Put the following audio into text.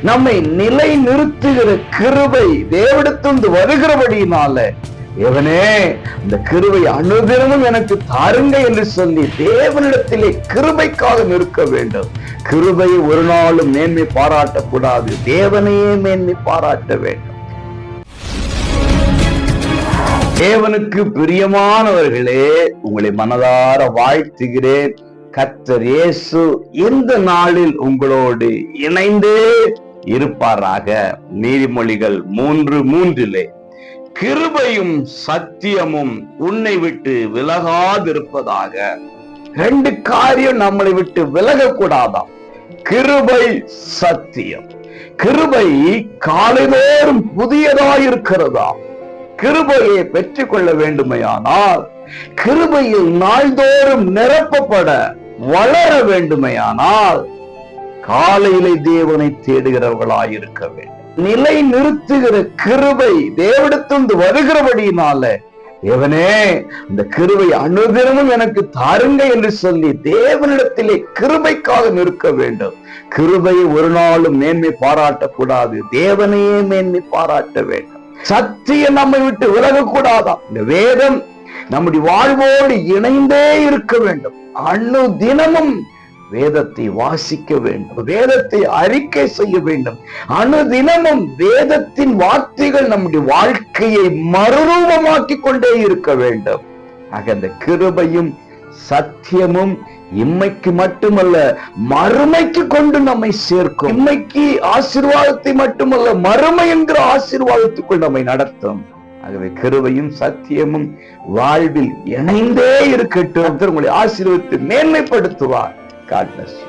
நம்மை நிலை நிறுத்துகிற கிருபை தேவனிடத்திலிருந்து வருகிறபடியினால தேவனே இந்த கிருபை அனுதினமும் எனக்கு தாருங்க என்று சொல்லி தேவனிடத்திலே கிருபைக்காக நிற்க வேண்டும். கிருபையை ஒரு நாளும் மேன்மை பாராட்டக்கூடாது, தேவனையே மேன்மை பாராட்ட வேண்டும். தேவனுக்கு பிரியமானவர்களே, உங்களை மனதார வாழ்த்துகிறேன். கர்த்தர் இயேசு இந்த நாளில் உங்களோடு இணைந்தே இருப்பாராக. நீதிமொழிகள் 3:3 கிருபையும் சத்தியமும் உன்னை விட்டு விலகாதிருப்பதாக. 2 காரியம் நம்மளை விட்டு விலகக்கூடாதாம். கிருபை, சத்தியம். கிருபை காலைதோறும் புதியதாயிருக்கிறதா. கிருபையை பெற்றுக் கொள்ள வேண்டுமையானால், கிருபையில் நாள்தோறும் நிரப்பப்பட வளர வேண்டுமையானால் காலையிலே தேவனை தேடுகிறவர்களாயிருக்க வேண்டும். நிலை நிறுத்துகிற கிருபை தேவனிடத்திலிருந்து வருகிறபடியினால தேவனே இந்த கிருபை அனுதினமும் எனக்கு தாருங்க என்று சொல்லி தேவனிடத்திலே கிருபைக்காக நிற்க வேண்டும். கிருபையை ஒரு நாளும் மேன்மை பாராட்டக்கூடாது, தேவனையே மேன்மை பாராட்ட வேண்டும். சத்தியம் நம்மை விட்டு விலகக்கூடாதாம். இந்த வேதம் நம்முடைய வாழ்வோடு இணைந்தே இருக்க வேண்டும். அனுதினமும் வேதத்தை வாசிக்க வேண்டும், வேதத்தை அறிக்கை செய்ய வேண்டும். அனுதினமும் வேதத்தின் வார்த்தைகள் நம்முடைய வாழ்க்கையை மறுரூபமாக்கி கொண்டே இருக்க வேண்டும். ஆக அந்த கிருபையும் சத்தியமும் இம்மைக்கு மட்டுமல்ல மறுமைக்கு கொண்டு நம்மை சேர்க்கும். இம்மைக்கு ஆசீர்வாதத்தை மட்டுமல்ல மறுமை என்கிற ஆசீர்வாதத்துக்குள் நம்மை நடத்தும். ஆகவே கிருபையும் சத்தியமும் வாழ்வில் இணைந்தே இருக்கட்டும். உங்களை ஆசீர்வதித்து மேன்மைப்படுத்துவார். God bless you.